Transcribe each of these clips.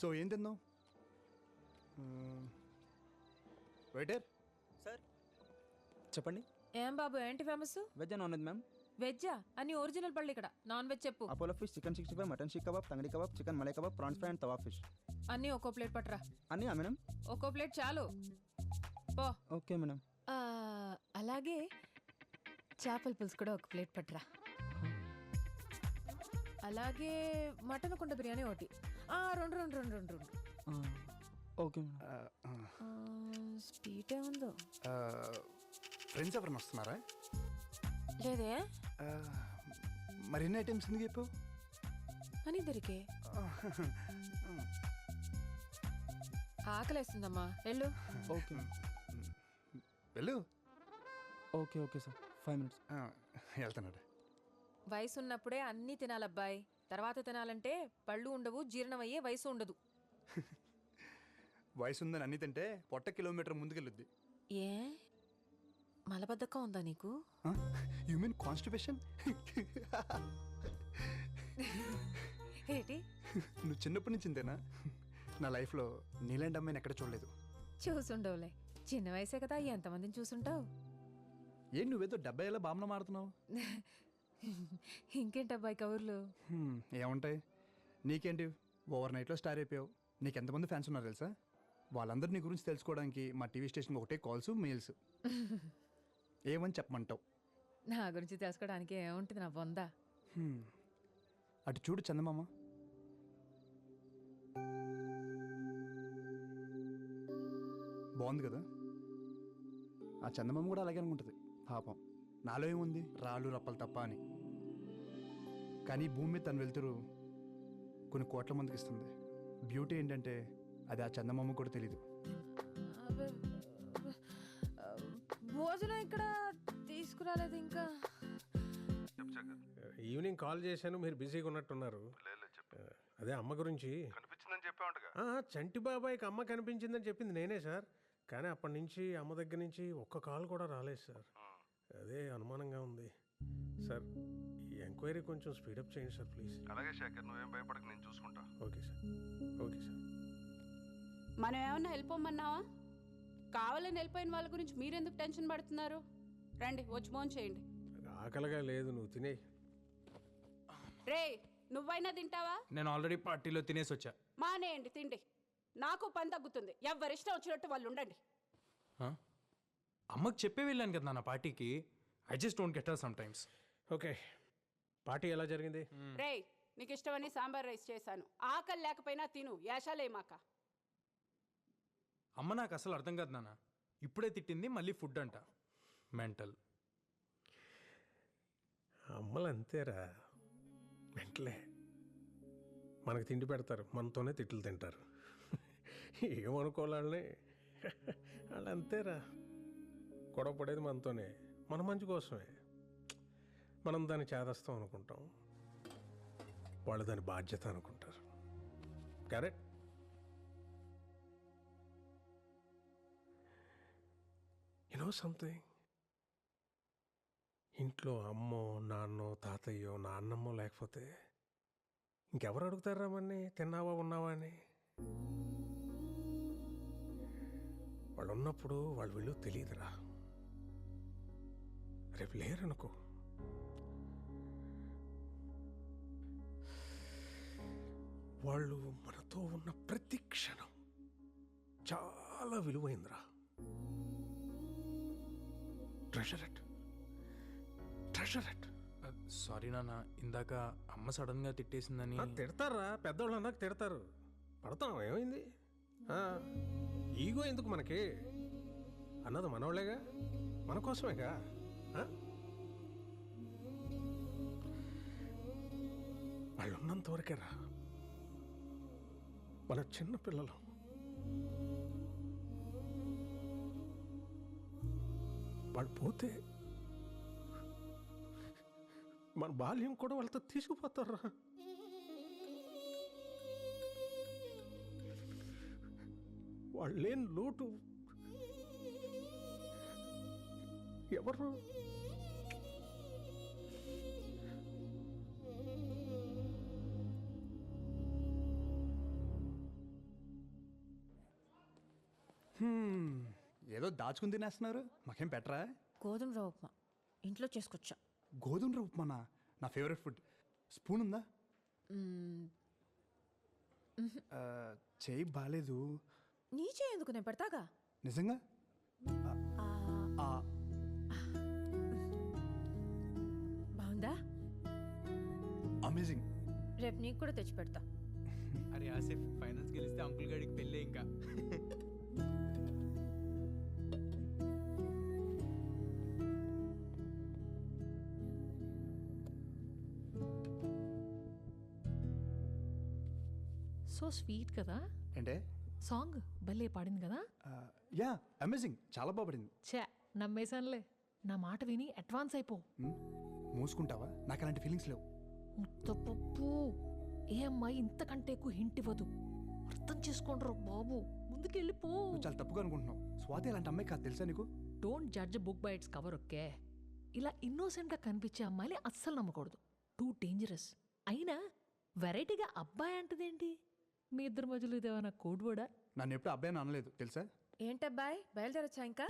So ఏం తిన్నావు? Waiter sir చెప్పండి. ఏం బాబు ఏంటి famous? Veg non veg ma'am. వెజ్జా? అన్ని ఒరిజినల్ పళ్ళు ఇక్కడ. నాన్ వెజ్ చెప్పు. Apollo fish, chicken 65, mutton seekh kebab, tangdi kebab, chicken malai kebab, prawns fry and tawa fish. అన్నీ ఒక్కో ప్లేట్ పట్టరా. అన్నీ మేడం. ఒక్కో ప్లేట్ చాలు పో. Okay madam. అలాగే చేపల పులుసు కూడా ఒక ప్లేట్ పట్టరా. అలాగే మటన్ కుండ బిర్యానీ ఒకటి. రెండు రెండు రెండు రెండు రెండు. Okay madam. స్వీట్ ఏముందో? ఫ్రెండ్స్ ఎవరైనా వస్తున్నారా? లేదే. మరి ఎన్ని ఐటమ్స్ ఎందుకు చెప్పావు? అని దొరికే ఆకలేస్తుందమ్మా, వెళ్ళు. ఓకే వెళ్ళు. Okay okay sir, 5 minutes. వెళ్తున్నాడు. వయసు ఉన్నప్పుడే అన్నీ తినాలబ్బాయి. తర్వాత తినాలంటే పళ్ళు ఉండవు, జీర్ణమయ్యే వయసు ఉండదు. వయసు ఉందని అన్ని తింటే పొట్ట కిలోమీటర్ ముందుకెళ్ళుద్ది. ఏ మలబద్ధకం ఉందా నీకు? You mean constipation? ఏంటి నువ్వు చిన్నప్పటి నుంచి ఇంతేనా? నా లైఫ్లో నీలాంటి అమ్మాయిని ఎక్కడ చూడలేదు. చూసుండవులే, చిన్న వయసే కదా, ఎంతమందిని చూసుంటావు. ఏం నువ్వేదో 70 ఏళ్ళ బామ్మ మారుతున్నావు? ఇంకేంటబ్బాయి కబుర్లు? ఏముంటాయి నీకేంటి, ఓవర్ నైట్లో స్టార్ అయిపోయావు. నీకు ఎంతమంది ఫ్యాన్స్ ఉన్నారు తెలుసా? వాళ్ళందరూ నీ గురించి తెలుసుకోవడానికి మా టీవీ స్టేషన్కి ఒకటే కాల్స్, మెయిల్స్. ఏమని చెప్పమంటావు? నా గురించి తెలుసుకోవడానికి ఏముంటుంది నా బొంద. అటు చూడు చందమామ. బాగుంది కదా? ఆ చందమామ కూడా అలాగే అనుకుంటుంది పాపం. నాలో ఏముంది, రాళ్ళు రప్పలు తప్ప అని. కానీ భూమి మీద తను వెళ్తురు కొన్ని కోట్ల మందికి ఇస్తుంది. బ్యూటీ ఏంటంటే అది ఆ చందమామ కూడా తెలీదు. భోజనం ఇక్కడ తీసుకురాలేదు ఇంకా. ఈవినింగ్ కాల్ చేశాను, మీరు బిజీగా ఉన్నట్టున్నారు. అదే అమ్మ గురించి చంటి బాబాయ్కి అమ్మ కనిపించిందని చెప్పింది నేనే సార్. కానీ అప్పటి నుంచి అమ్మ దగ్గర నుంచి ఒక్క కాల్ కూడా రాలేదు సార్. అదే అనుమానంగా ఉంది సార్. ఈ ఎంక్వైరీ కొంచెం స్పీడప్ చేయండి సార్ ప్లీజ్. అలాగే శేఖర్, నువ్వేం భయపడక, నేను చూసుకుంటా. Okay sir. Okay sir. మనం ఏమన్నా వెళ్ళిపోమన్నావా? కావాలని వెళ్ళిపోయిన వాళ్ళ గురించి మీరెందుకు టెన్షన్ పడుతున్నారు? రండి, వచ్చి ఫోన్ చేయండి. ఆకలిగా లేదు, నువ్వు తినే. రే, నువ్వైనా తింటావా? నేను ఆల్రెడీ పార్టీలో తినేసి వచ్చా. మానేయండి తిండి. నాకు పని తగ్గుతుంది. ఎవరిష్టం వచ్చినట్టు వాళ్ళు ఉండండి. అమ్మకి చెప్పే వెళ్ళాను కదా నా పార్టీకి. I just don't get her some times. Okay, party ఎలా జరిగింది? రే, నీకు ఇష్టమని సాంబార్ రైస్ చేశాను. ఆకలి లేకపోయినా తిను, యాషాలేమాక. అమ్మ నాకు అసలు అర్థం కాదు నాన్న. ఇప్పుడే తిట్టింది, మళ్ళీ ఫుడ్ అంట. మెంటల్. అమ్మలు అంతేరా, మెంటలే. మనకు తిండి పెడతారు, మనతోనే తిట్లు తింటారు. ఏమనుకోవాలని వాళ్ళు అంతేరా. గొడవ పడేది మనతోనే, మన మంచి కోసమే. మనం దాన్ని చేదస్తాం అనుకుంటాం, వాళ్ళు దాని బాధ్యత అనుకుంటారు. కరెక్ట్. యు నో సంథింగ్, ఇంట్లో అమ్మో, నాన్నో, తాతయ్యో, నాన్నమ్మో లేకపోతే ఇంకెవరు అడుగుతారా మన్ని తిన్నావా, ఉన్నావా అని? వాళ్ళు ఉన్నప్పుడు వాళ్ళు వీళ్ళు తెలియదురా. రేపు లేరనుకో, వాళ్ళు మనతో ఉన్న ప్రతి క్షణం చాలా విలువైందిరా. Treasure it, treasure it. Sorry నాన్న, ఇందాక అమ్మ సడన్గా తిట్టేసిందని. తిడతారా, పెద్దవాళ్ళు అన్నాక తిడతారు. పడతాం, ఏమైంది? ఈగో ఎందుకు మనకి? అన్నది మనోళ్ళేగా, మన కోసమేగా. వాళ్ళు ఉన్నంత వరకేరా మన చిన్న పిల్లలు. వాళ్ళు పోతే మన బాల్యం కూడా వాళ్ళతో తీసుకుపోతారా. వాళ్ళు లేని లోటు ఎవరు? ఏదో దాచుకుని తినేస్తున్నారు, మాకేం పెట్టరా? గోధుమ రవ్వ ఉప్మా ఇంట్లో చేసుకొచ్చా. గోధుమ రవ్వ ఉప్మానా? నా ఫేవరెట్ ఫుడ్. స్పూన్ ఉందా? ఆ, చేయి బాగాలేదు. నీ చేయి ఎందుకు, నేను పెడతాగా. నిజంగా? ఆ, బాగుందా? అమేజింగ్. రేపు నీకు కూడా తెచ్చి పెడతా. అరే ఆసిఫ్, ఫైనల్స్ గెలిస్తే అంకుల్ గడికి పెళ్ళే ఇంకా. సో స్వీట్ కదా ఏంటే? సాంగ్, భలే పాడింది కదా. యా, అమేజింగ్, చాలా బాగుపడింది. ఛే, నమ్మేశానులే. నా మాట విని అడ్వాన్స్ అయిపో. మూసుకుంటావా? నాకు అలాంటి ఫీలింగ్స్ లేవు. ముత్తపప్పు, ఏ అమ్మాయి ఇంతకంటే ఎక్కువ హింట్ ఇవ్వదు. అర్థం చేసుకోండ్రు బాబు, ముందుకెళ్ళిపో. నువ్వు చాలా తప్పుగా అనుకుంటున్నావు. స్వాతి అలాంటి అమ్మాయి కాదు, తెలుసా నీకు? Don't judge book by its cover, okay? ఇలా ఇన్నోసెంట్గా కనిపించే అమ్మాయిని అస్సలు నమ్మకూడదు. Too dangerous. అయినా వెరైటీగా అబ్బాయి అంటదేంటి? మీ ఇద్దరి మధ్యలో ఇదేమైనా కోడ్ వర్డా? నన్ను ఎప్పుడు అబ్బాయి అని అనలేదు, తెలుసా? ఏంటబ్బాయ్, బయలుదేరొచ్చా ఇంకా?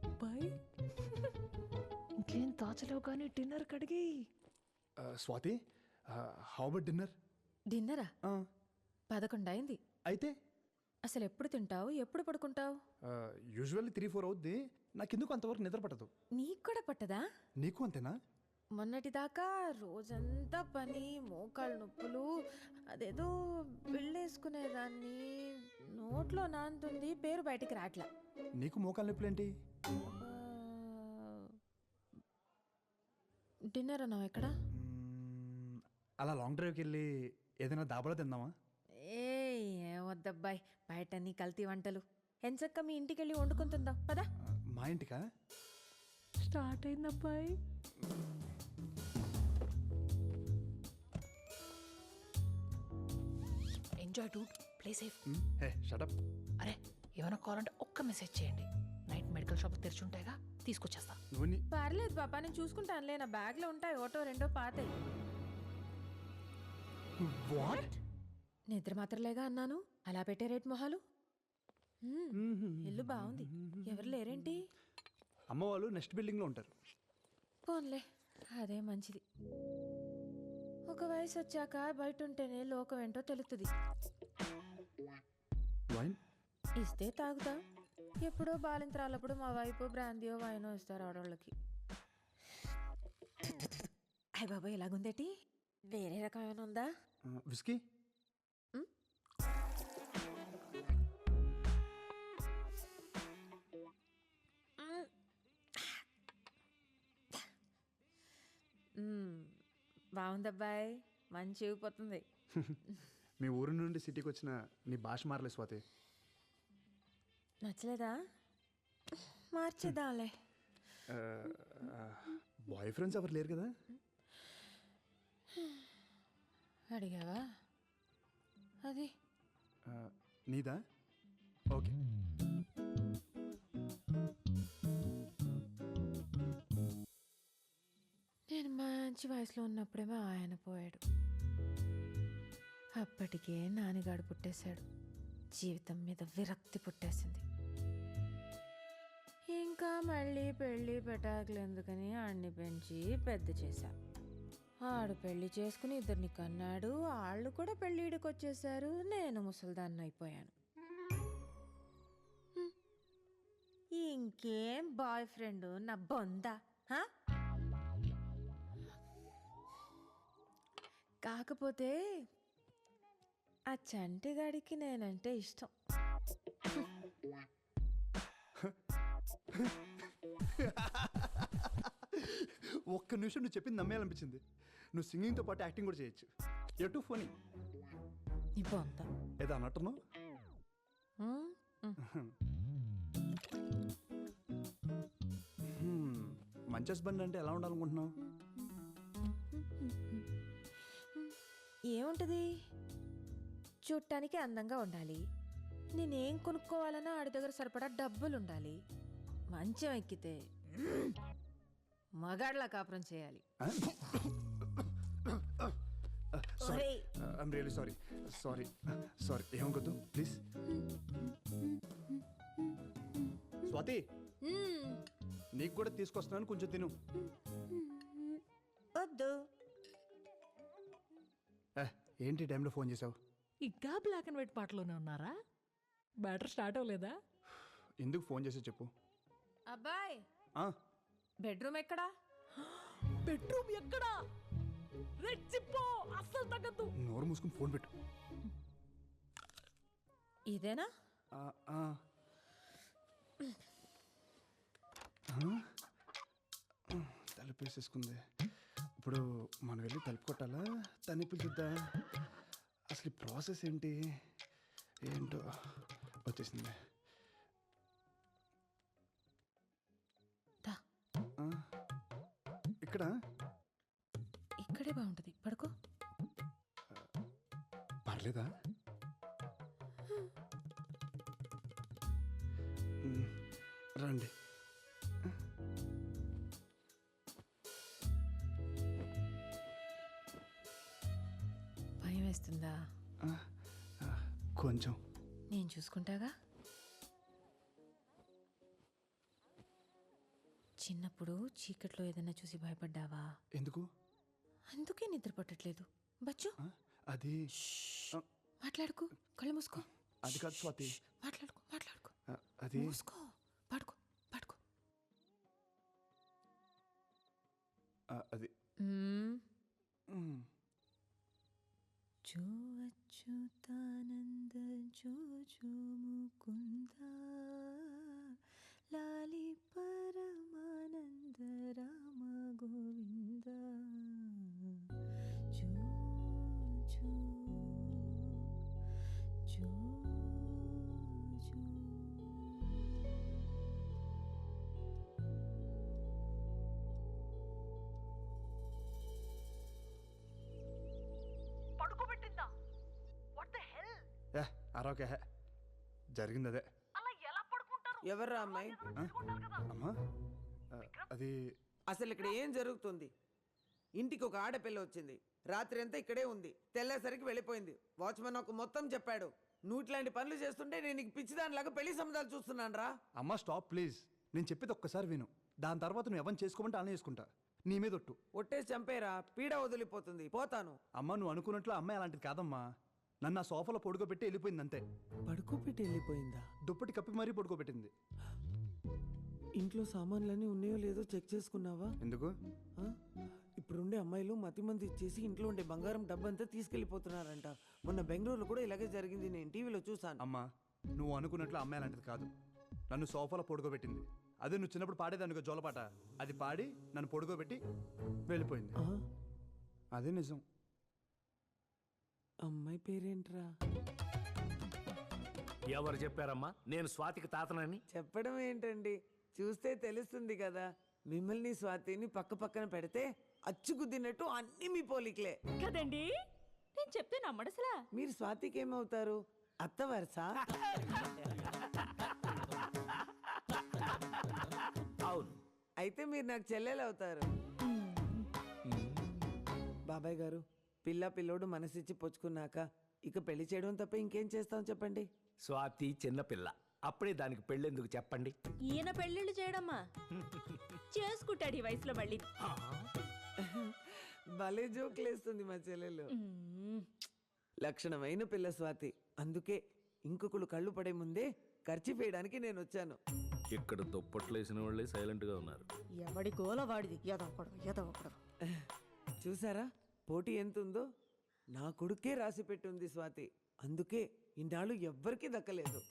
అబ్బాయి ఇంకేం దాచలేవు కానీ డిన్నర్ కడిగి. Swati, how about dinner? డిన్నరా? 11 అయింది. అయితే అసలు ఎప్పుడు తింటావు, ఎప్పుడు పడుకుంటావు? యూజువల్లీ 3-4 అవుద్ది. నాకెందుకు అంతవరకు నిద్ర పట్టదు. నీకు కూడా పట్టదా? నీకు అంతేనా? మొన్నటిదాకా రోజంతా పని, మోకాళ్ళ నొప్పులు, అదేదో బిళ్ళేసుకునేదాన్ని, నోట్లో నానుతుంది, పేరు బయటికి రాట్లా. నీకు మోకాలు నొప్పులేంటి? డిన్నర్ అన్నావు ఎక్కడ? అలా లాంగ్ డ్రైవ్కి వెళ్ళి ఏదైనా దాబాలో తిందామా? ఏం వద్దబ్బాయి, బయట నీ కల్తీ వంటలు. ఎంచక్క మీ ఇంటికి వెళ్ళి వండుకొని తిందాం పదా. మా ఇంటికా? స్టార్ట్ అయింది అబ్బాయి. Enjoy dude, play safe. Hey shut up. అరే, ఏమైనా కావాలంటే ఒక్క మెసేజ్ చేయండి. నైట్ మెడికల్ షాప్ తెరిచి ఉంటాయిగా, తీసుకొచ్చేస్తా. నువ్వు పర్లేదు పాపా, నేను చూసుకుంటానులే. నా బ్యాగ్లో ఉంటాయి, ఒకటో రెండో పాతాయి. వాట్? నిద్ర మాత్రలేగా అన్నాను, అలా పెట్టే రేట్ మొహాలు. ఇల్లు బాగుంది, ఎవరు లేరేంటి? అమ్మ వాళ్ళు నెక్స్ట్ బిల్డింగ్లో ఉంటారు. పోన్లే, అదే మంచిది. ఒక వయసు వచ్చాక బయట ఉంటేనే లోకం ఏంటో తెలుస్తుంది. వైన్ ఇస్తే తాగుతా. ఎప్పుడో బాలింతరాలప్పుడు మా వైపు బ్రాందియో వైనో ఇస్తారు ఆడవాళ్ళకి. అయ్య బాబాయ్, ఇలాగుందేటి? వేరే రకమైన ఉందా? విస్కీ? బాగుందబ్బాయి, మంచి ఊగిపోతుంది. మీ ఊరు నుండి సిటీకి వచ్చిన నీ భాష మారలే స్వాతి. నచ్చలేదా? మార్చేద్దాంలే. బాయ్ ఫ్రెండ్స్ ఎవరు లేరు కదా? అడిగావా? అది నీదా? ఓకే. నేను మంచి వయసులో ఉన్నప్పుడేమో ఆయన పోయాడు. అప్పటికే నాన్నగాడు పుట్టేశాడు. జీవితం మీద విరక్తి పుట్టేసింది. ఇంకా మళ్ళీ పెళ్ళి పెటాకులు ఎందుకని ఆడిని పెంచి పెద్ద చేశా. ఆడు పెళ్లి చేసుకుని 2 కన్నాడు. వాళ్ళు కూడా పెళ్ళిడికి వచ్చేసారు. నేను ముసల్దాన్ని అయిపోయాను. ఇంకేం బాయ్ ఫ్రెండ్ నా బొందా? కాకపోతే ఆ చంటిగాడికి నేనంటే ఇష్టం. ఒక్క నిమిషం నువ్వు చెప్పింది నమ్మేయాలనిపించింది. నువ్వు సింగింగ్తో పాటు యాక్టింగ్ కూడా చేయొచ్చు. You too funny. నీ బొందా ఏదో అన్నట్టును. మంచి హస్బెండ్ అంటే ఎలా ఉండాలనుకుంటున్నావు? ఏముంటది, చూడటానికి అందంగా ఉండాలి. నేనేం కొనుక్కోవాలన్నా ఆడి దగ్గర సరిపడా డబ్బులు ఉండాలి. మంచం ఎక్కితే మగాడ్లా కాపురం చేయాలి. Sorry, I'm really sorry. Sorry sorry, ఏమనుకోద్దు ప్లీజ్. స్వాతి నీకు కూడా తీసుకొస్తున్నాను, కొంచెం తిను. వద్దు. ఏంటి టైంలో ఫోన్ చేసావు? ఇంకా బ్లాక్ అండ్ వైట్ పాటలోనే ఉన్నారా? బ్యాటర్ స్టార్ట్ అవ్వలేదా? ఎందుకు ఫోన్ చేసి చెప్పు. అబ్బాయ్, ఆ, బెడ్రూమ్ ఎక్కడా? బెడ్రూమ్ ఎక్కడా? రెచ్చిపో, అస్సలు తగ్గద్దు. నోరు మూసుకుని ఫోన్ పెట్టు. ఇదేనా? ఆ, ఆ. తలుపు వేసేసుకుంది. ఇప్పుడు మనం వెళ్ళి తలుపు కొట్టాలా, తన్ని పిలుచుద్దా? అసలు ఈ ప్రాసెస్ ఏంటి ఏంటో. వచ్చేసింది. దా. ఆ, ఇక్కడ ఇక్కడే బాగుంటుంది, పడుకో. పర్లేదా? రండి. భయం వేస్తుందా? కొంచెం. నేను చూసుకుంటాగా. చిన్నప్పుడు చీకట్లో ఏదైనా చూసి భయపడ్డావా? ఎందుకు? అందుకే నిద్ర పట్టట్లేదు. బచ్చు, అది మాట్లాడుకో. కళ్ళు మూసుకో. అది కాదు స్వాతి. మాట్లాడుకో, మాట్లాడుకో. అది మూసుకో. పడుకో, పడుకో. అది జో అచ్యుతానంద జో జో ముకుంద లాలి పరమానంద రామ గోవింద జో జో జో జో. పడుకోబెట్టిందా? What the hell? అరవకే, జరిగింది అదే. అలా ఎలా పడుకుంటారు? ఎవర్రా అమ్మాయి? అమ్మా, అది అసలు ఇక్కడ ఏం జరుగుతుంది? ఇంటికి ఒక ఆడపిల్ల వచ్చింది, రాత్రి అంతా ఇక్కడే ఉంది, తెల్లేసరికి వెళ్ళిపోయింది. వాచ్మెన్ నాకు మొత్తం చెప్పాడు. నువ్వు ఇట్లాంటి పనులు చేస్తుంటే నేను నీకు పిచ్చిదానిలాగా పెళ్లి సంబంధాలు చూస్తున్నాను రా. అమ్మా స్టాప్ ప్లీజ్. నేను చెప్పేది ఒక్కసారి విను. దాని తర్వాత నువ్వు ఎవరిని చేసుకోమంటే అలా చేసుకుంటా. నీ మీద ఒట్టు. ఒట్టేసి చంపేరా, పీడ వదిలిపోతుంది, పోతాను. అమ్మ నువ్వు అనుకున్నట్లు అమ్మాయి అలాంటిది కాదమ్మా. నన్ను ఆ సోఫాలో పడుకోబెట్టి వెళ్ళిపోయింది అంతే. పడుకోబెట్టి వెళ్ళిపోయిందా? దుప్పటి కప్పి మరీ పడుకోబెట్టింది. ఇంట్లో సామాన్లన్నీ ఉన్నాయో లేదో చెక్ చేసుకున్నావా? ఎందుకు? ఆ? ఇప్పుడుండే అమ్మాయిలు మతిమంది ఇచ్చేసి ఇంట్లో ఉండే బంగారం డబ్బంతా తీసుకెళ్లిపోతున్నారంట. మొన్న బెంగళూరులో కూడా ఇలాగే జరిగింది, నేను టీవీలో చూసాను. అమ్మా నువ్వు అనుకున్నట్లు అమ్మాయి అలాంటిది కాదు. నన్ను సోఫాలో పడుకోబెట్టింది. అదే నువ్వు చిన్నప్పుడు పాడేదానికి జోలపాట, అది పాడి నన్ను పడుకోబెట్టి వెళ్ళిపోయింది. ఆ? అదే నిజం. అమ్మాయి పేరేంట్రా? ఎవరు చెప్పారమ్మా నేను స్వాతికి తాతనని? చెప్పడం ఏంటండి, చూస్తే తెలుస్తుంది కదా. మిమ్మల్ని స్వాతిని పక్క పక్కన పెడితే అచ్చుకుద్దినట్టు అన్ని మీ పోలికలే కదండి. నేను చెప్తే నమ్మడసలా. మీరు స్వాతికి ఏమవుతారు? అత్త వరుస? అవును. అయితే మీరు నాకు చెల్లెలు అవుతారు. బాబాయ్ గారు, పిల్లోడు మనసిచ్చి పుచ్చుకున్నాక ఇక పెళ్లి చేయడం తప్ప ఇంకేం చేస్తాం చెప్పండి. స్వాతి చిన్నపిల్ల, అప్పుడే దానికి పెళ్ళెందుకు చెప్పండి? ఈయన పెళ్ళిళ్ళు చేయడమ్మా చేసుకుంటాడు ఈ వయసులో మళ్ళీ. భలే జోకులేస్తుంది మా చెల్లెలు. లక్షణమైన పిల్ల స్వాతి. అందుకే ఇంకొకళ్ళు కళ్ళు పడే ముందే ఖర్చు వేయడానికి నేను వచ్చాను. ఇక్కడ దుప్పట్లు వేసిన వాళ్ళే సైలెంట్ గా ఉన్నారు. ఎవడి గోల వాడిది. ఎదవకూడదు. చూసారా పోటీ ఎంత ఉందో? నా కొడుకే రాసి పెట్టుంది స్వాతి. అందుకే ఇన్నాళ్ళు ఎవ్వరికీ దక్కలేదు.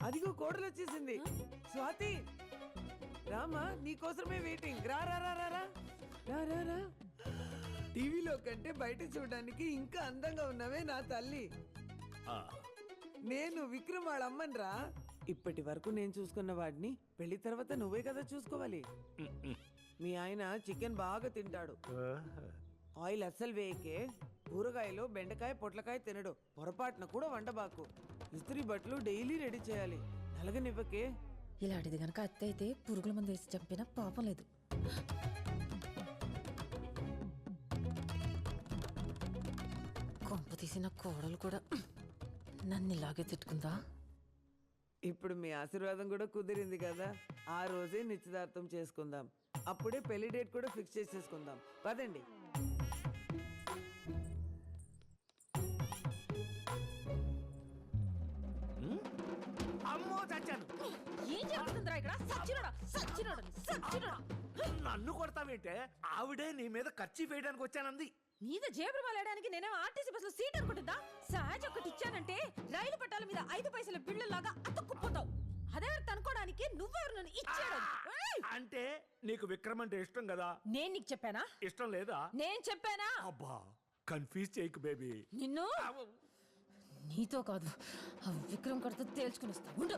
అదిగో కోడలు వచ్చేసింది. స్వాతి రామా, నీకోసమే వెయిటింగ్. రా రా రా రా రా రా రా. టీవీలో కంటే బయట చూడడానికి ఇంకా అందంగా ఉన్నావే నా తల్లి. నేను విక్రమ్ వాళ్ళ అమ్మని రా. ఇప్పటి వరకు నేను చూసుకున్న వాడిని పెళ్లి తర్వాత నువ్వే కదా చూసుకోవాలి. మీ ఆయన చికెన్ బాగా తింటాడు. ఆయిల్ అస్సలు వేయకే. కూరగాయలు బెండకాయ పొట్లకాయ తినడు. పొరపాటున కూడా వండబాకు. ఇస్త్రీ బట్టలు డైలీ రెడీ చేయాలి. నలగనివ్వకే. ఇలాంటిది గనక అత్త అయితే పురుగుల మందు వేసి చంపినా పాపం లేదు. కొంప తీసిన కోడలు కూడా నన్ను ఇలాగే తిట్టుకుందా? ఇప్పుడు మీ ఆశీర్వాదం కూడా కుదిరింది కదా, ఆ రోజే నిశ్చితార్థం చేసుకుందాం. అప్పుడే పెళ్లి డేట్ కూడా ఫిక్స్ చేసేసుకుందాం. పదండి. అమ్మో చచ్చాను. ఏం జరుగుతుందిరా ఇక్కడ? సచ్చినోడా సచ్చినోడా సచ్చినోడా! నన్ను కొడతావేంటే? ఆవిడే నీ మీద ఖర్చు వేయడానికి వచ్చానంది. మీద జేబులు వాలడానికి నేనేమో ఆర్టీసీ బస్సులో సీట్ అనుకుంటుందా? సహజ ఒకటి ఇచ్చానంటే రైలు పట్టాల మీద 5 పైసల బిళ్ళలాగా అతుక్కుపోతావు. అదే అనుకోవడానికి నువ్వెవరు నన్ను ఇచ్చాడు? అంటే నీకు విక్రమ్ అంటే ఇష్టం కదా? నేను నీకు చెప్పానా? ఇష్టం లేదా? నేను చెప్పానా? అబ్బా కన్ఫ్యూజ్ చేయకు బేబీ. నిన్ను నీతో కాదు, ఆ విక్రమ్ కడితో తేల్చుకుని వస్తా. ఉండు.